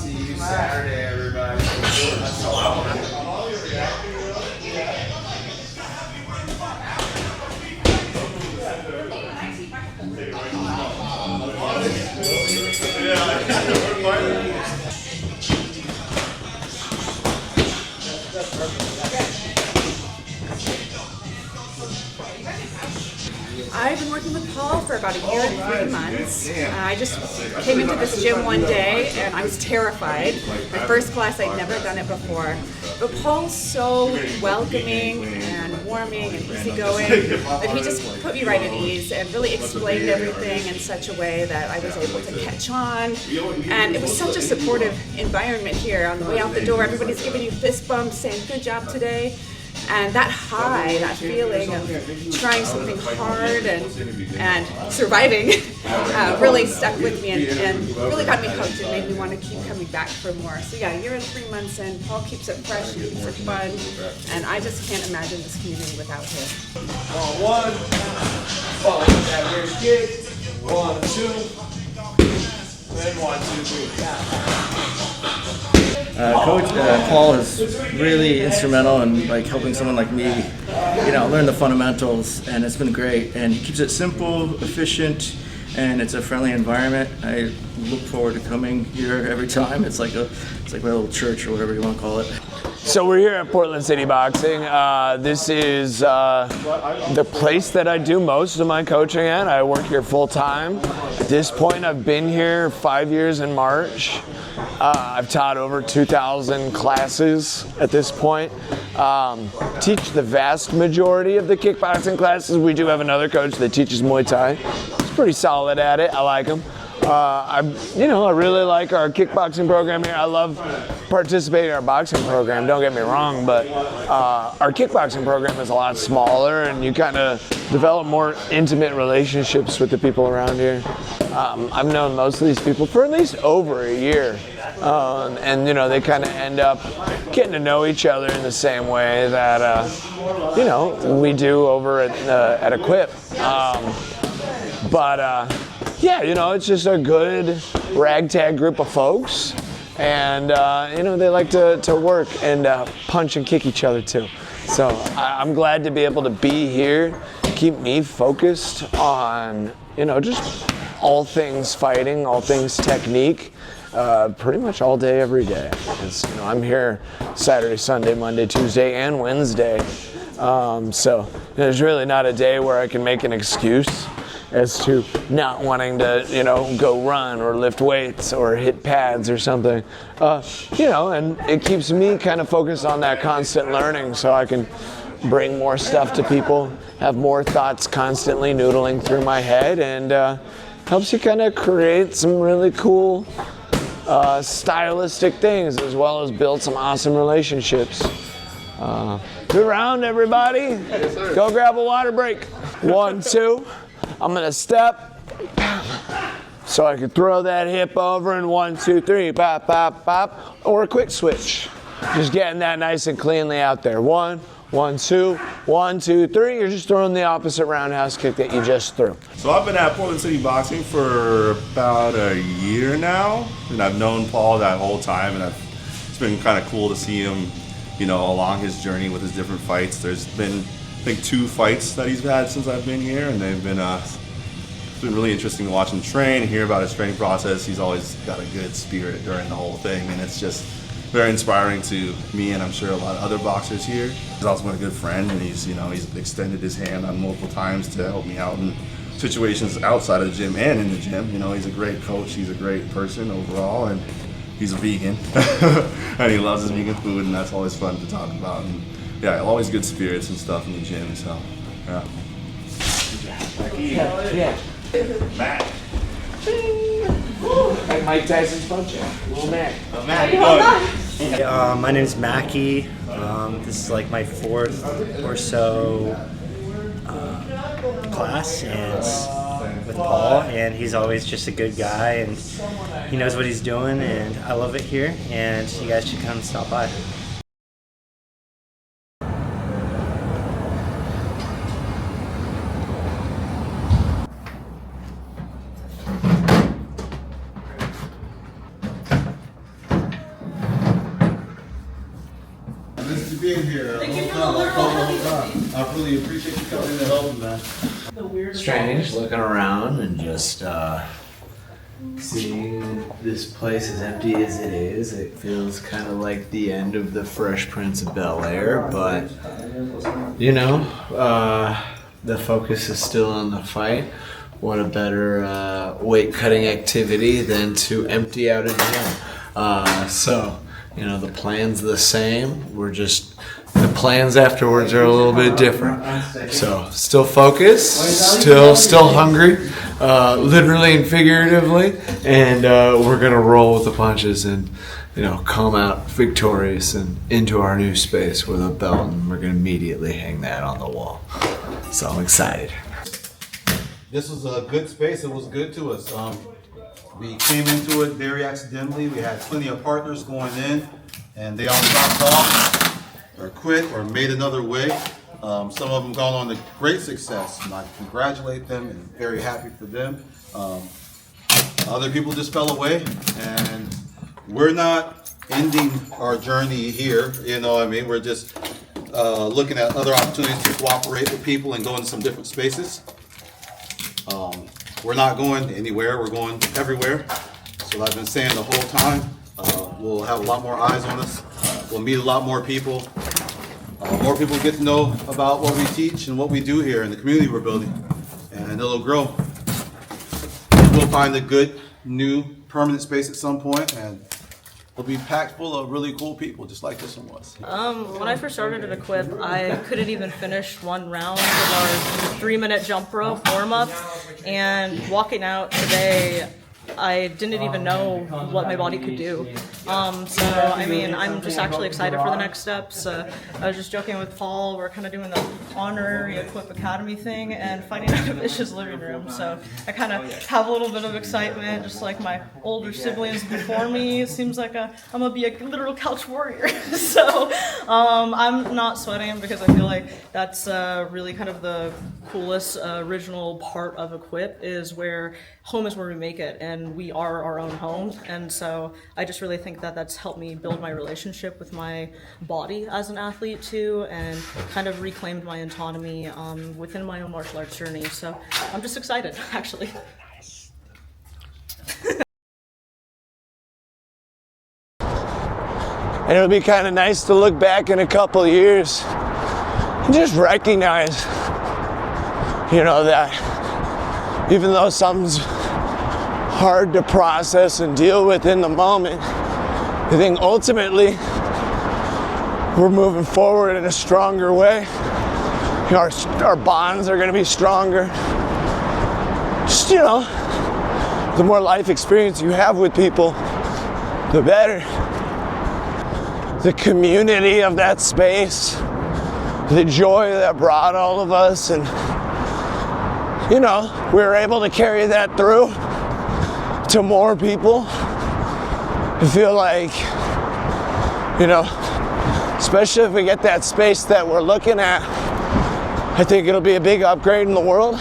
See you Saturday, everybody. I've been working with Paul for about a year and 3 months. I just came into this gym one day and I was terrified. My first class, I'd never done it before. But Paul's so welcoming and warming and easygoing that he just put me right at ease and really explained everything in such a way that I was able to catch on. And it was such a supportive environment here. On the way out the door, everybody's giving you fist bumps, saying, "Good job today." And that high, that feeling of trying something hard and surviving really stuck with me and really got me hooked and made me want to keep coming back for more. So yeah, a year and 3 months in, Paul keeps it fresh, he keeps it fun, and I just can't imagine this community without him. One, follow that rear kick. 1, 2, then 1, 2, 3. Coach Paul is really instrumental in like helping someone like me, learn the fundamentals, and it's been great. And he keeps it simple, efficient, and it's a friendly environment. I look forward to coming here every time. It's like my little church or whatever you want to call it. So we're here at Portland City Boxing. This is the place that I do most of my coaching at. I work here full time. At this point, I've been here 5 years in March. I've taught over 2,000 classes at this point. Teach the vast majority of the kickboxing classes. We do have another coach that teaches Muay Thai. He's pretty solid at it. I like him. I really like our kickboxing program here. I love participating in our boxing program, don't get me wrong, but our kickboxing program is a lot smaller and you kind of develop more intimate relationships with the people around here. I've known most of these people for at least over a year, and they kind of end up getting to know each other in the same way that we do over at Equip. It's just a good ragtag group of folks, and they like to work and punch and kick each other too. So I'm glad to be able to be here, keep me focused on just all things fighting, all things technique, pretty much all day, every day. I'm here Saturday, Sunday, Monday, Tuesday, and Wednesday. So there's really not a day where I can make an excuse as to not wanting to, go run or lift weights or hit pads or something. And it keeps me kind of focused on that constant learning so I can bring more stuff to people, have more thoughts constantly noodling through my head, and helps you kind of create some really cool stylistic things as well as build some awesome relationships. Good round, everybody. Yes, sir. Go grab a water break. 1, 2. I'm gonna step so I can throw that hip over, and 1, 2, 3, pop, pop, pop, or a quick switch. Just getting that nice and cleanly out there. 1, 1, 2, 1, 2, 3. You're just throwing the opposite roundhouse kick that you just threw. So I've been at Portland City Boxing for about a year now, and I've known Paul that whole time, and it's been kind of cool to see him, along his journey with his different fights. There's been, I think, 2 fights that he's had since I've been here, and they've been it's been really interesting to watch him train and hear about his training process. He's always got a good spirit during the whole thing, and it's just very inspiring to me, and I'm sure a lot of other boxers here. He's also been a good friend, and he's extended his hand on multiple times to help me out in situations outside of the gym and in the gym. He's a great coach. He's a great person overall, and he's a vegan, and he loves his vegan food, and that's always fun to talk about. And yeah, always good spirits and stuff in the gym, so yeah. Yeah. Matt. Like Mike Tyson's punch, little Mac. My name is Mackie. This is like my 4th or so class, and it's with Paul, and he's always just a good guy, and he knows what he's doing, and I love it here, and you guys should come and stop by. being here. I really appreciate you coming and helping, man. Strange looking around and just seeing this place as empty as it is. It feels kind of like the end of the Fresh Prince of Bel-Air, but you know, the focus is still on the fight. What a better weight cutting activity than to empty out a gym. So, you know, the plan's the same. The plans afterwards are a little bit different. So, still focused, still hungry, literally and figuratively, and we're gonna roll with the punches and, you know, come out victorious and into our new space with a belt, and we're gonna immediately hang that on the wall. So I'm excited. This was a good space. It was good to us. We came into it very accidentally. We had plenty of partners going in, and they all dropped off or quit or made another way. Some of them gone on to great success, and I congratulate them and very happy for them. Other people just fell away, and we're not ending our journey here. You know what I mean? We're just looking at other opportunities to cooperate with people and go into some different spaces. We're not going anywhere, we're going everywhere. So I've been saying the whole time, we'll have a lot more eyes on us. We'll meet a lot more people. More people get to know about what we teach and what we do here in the community we're building. And it'll grow. We'll find a good, new, permanent space at some point, and it'll be packed full of really cool people, just like this one was. When I first started at Equip, I couldn't even finish one round of our 3-minute jump rope warm-up, and walking out today, I didn't even know what my body could do. So, I mean, I'm just actually excited for the next steps. I was just joking with Paul, we're kind of doing the honorary Equip Academy thing and fighting out of Ish's living room. So I kind of have a little bit of excitement, just like my older siblings before me. It seems like I'm going to be a literal couch warrior. So I'm not sweating because I feel like that's really kind of the coolest original part of Equip, is where home is where we make it, and we are our own home. And so I just really think that that's helped me build my relationship with my body as an athlete too, and kind of reclaimed my autonomy within my own martial arts journey. So I'm just excited, actually. And it'll be kind of nice to look back in a couple of years and just recognize, you know, that even though something's hard to process and deal with in the moment, I think ultimately we're moving forward in a stronger way. You know, our bonds are going to be stronger. Just, you know, the more life experience you have with people, the better. The community of that space, the joy that brought all of us, and you know, we were able to carry that through to more people. I feel like, you know, especially if we get that space that we're looking at, I think it'll be a big upgrade in the world.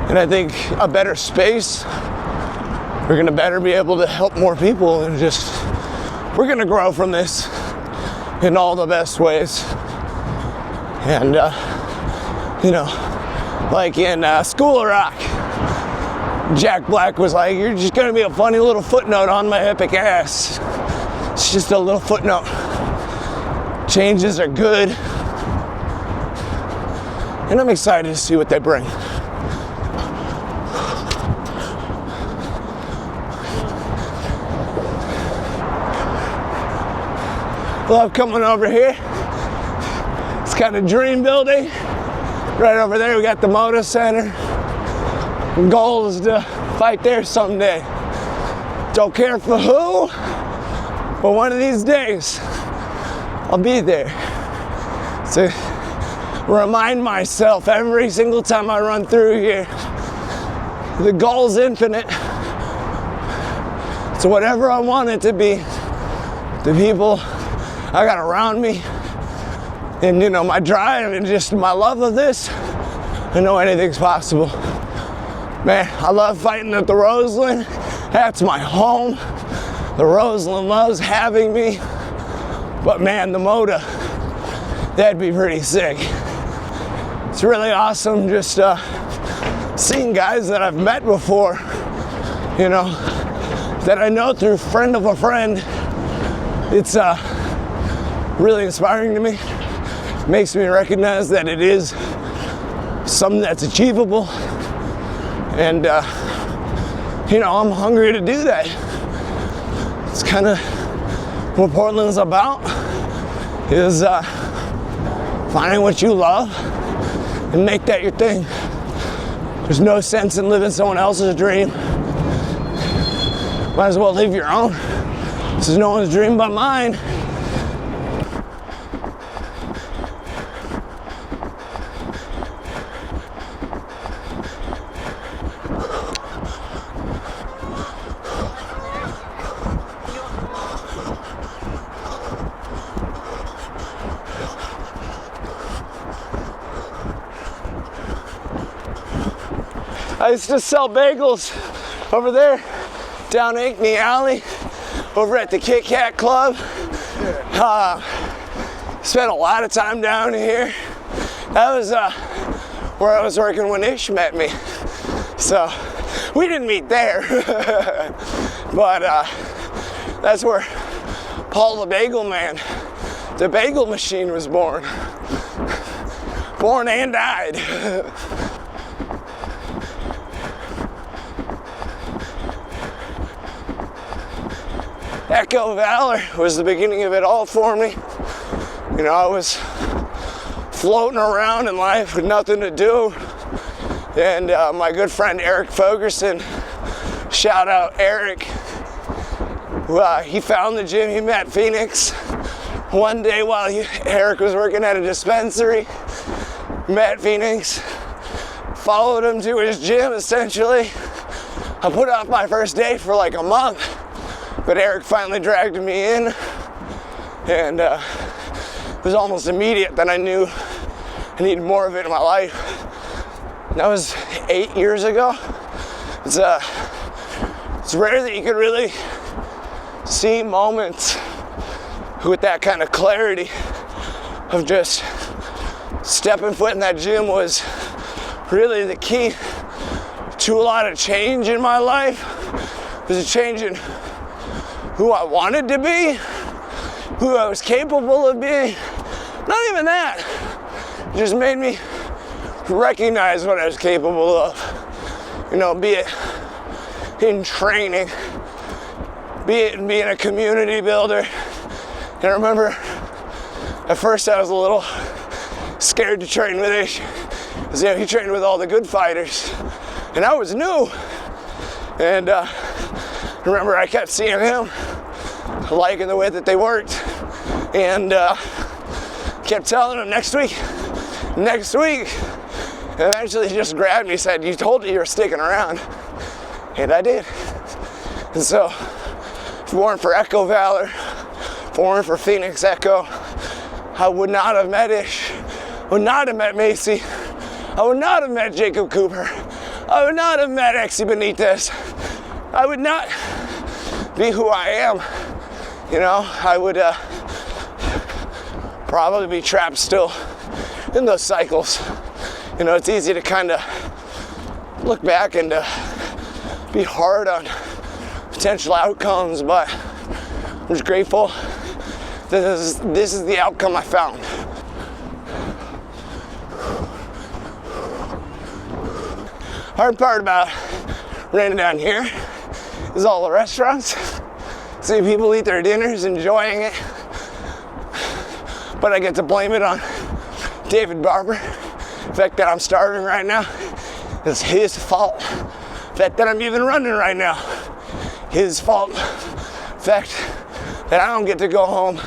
And I think a better space, we're gonna better be able to help more people, and just, we're gonna grow from this in all the best ways. And, you know, like in School of Rock, Jack Black was like, "You're just gonna be a funny little footnote on my epic ass." It's just a little footnote. Changes are good. And I'm excited to see what they bring. Love coming over here. It's kind of dream building. Right over there we got the Moda Center. The goal is to fight there someday. Don't care for who, but one of these days I'll be there. So remind myself every single time I run through here, the goal's infinite. So whatever I want it to be, the people I got around me, and you know, my drive and just my love of this, I know anything's possible. Man, I love fighting at the Roseland. That's my home. The Roseland loves having me. But man, the Moda, that'd be pretty sick. It's really awesome just seeing guys that I've met before, you know, that I know through friend of a friend. It's really inspiring to me. Makes me recognize that it is something that's achievable, and you know, I'm hungry to do that. It's kind of what Portland's about, is finding what you love and make that your thing. There's no sense in living someone else's dream. Might as well live your own. This is no one's dream but mine. I used to sell bagels over there, down Ankeny Alley, over at the Kit Kat Club. Spent a lot of time down here. That was where I was working when Ish met me. So we didn't meet there, but that's where Paul the Bagel Man, the bagel machine, was born. Born and died. Echo Valor was the beginning of it all for me. You know, I was floating around in life with nothing to do, and my good friend Eric Fogerson, shout out Eric, he found the gym. He met Phoenix one day while Eric was working at a dispensary. Met Phoenix, followed him to his gym essentially. I put off my first date for like a month, but Eric finally dragged me in, and it was almost immediate that I knew I needed more of it in my life. That was 8 years ago. It's rare that you can really see moments with that kind of clarity of just stepping foot in that gym was really the key to a lot of change in my life. It was a change in who I wanted to be, who I was capable of being. Not even that. It just made me recognize what I was capable of. You know, be it in training, be it in being a community builder. And I remember at first I was a little scared to train with Ish, because you know, he trained with all the good fighters, and I was new. And remember, I kept seeing him, liking the way that they worked, and kept telling him next week. And eventually he just grabbed me and said, "You told me you were sticking around." And I did. And so, if it weren't for Echo Valor, if it weren't for Phoenix Echo, I would not have met Ish, would not have met Macy, I would not have met Jacob Cooper, I would not have met Exy Benitez, I would not be who I am. You know, I would probably be trapped still in those cycles. You know, it's easy to kind of look back and be hard on potential outcomes, but I'm just grateful that this is the outcome I found. Hard part about running down here is all the restaurants. See people eat their dinners, enjoying it, but I get to blame it on David Barber. The fact that I'm starving right now is his fault. The fact that I'm even running right now, his fault. The fact that I don't get to go home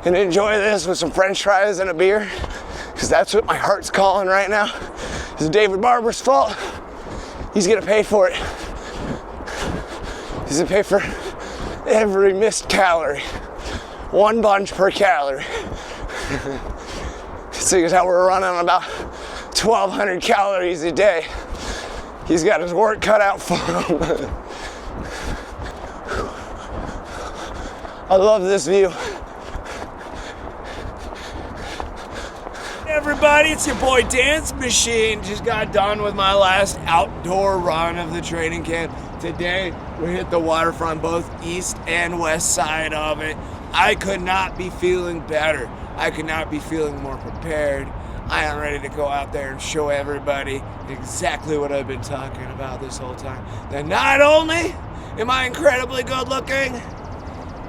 and enjoy this with some french fries and a beer, because that's what my heart's calling right now, is David Barber's fault. He's gonna pay for it. He's gonna pay for every missed calorie. 1 bunch per calorie. Seeing as how we're running about 1,200 calories a day, he's got his work cut out for him. I love this view. everybody, it's your boy Dance Machine. Just got done with my last outdoor run of the training camp. Today, we hit the waterfront, both east and west side of it. I could not be feeling better. I could not be feeling more prepared. I am ready to go out there and show everybody exactly what I've been talking about this whole time. That not only am I incredibly good looking,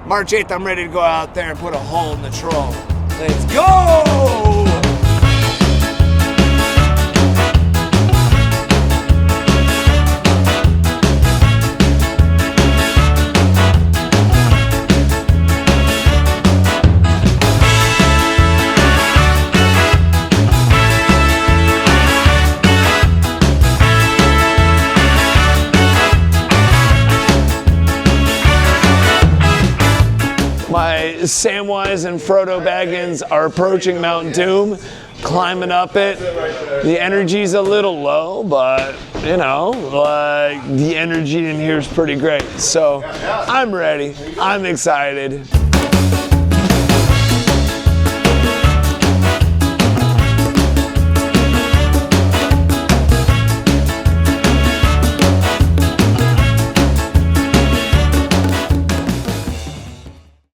March 8th, I'm ready to go out there and put a hole in the troll. Let's go! My Samwise and Frodo Baggins are approaching Mount Doom, climbing up it. The energy's a little low, but you know, like the energy in here is pretty great. So I'm ready. I'm excited.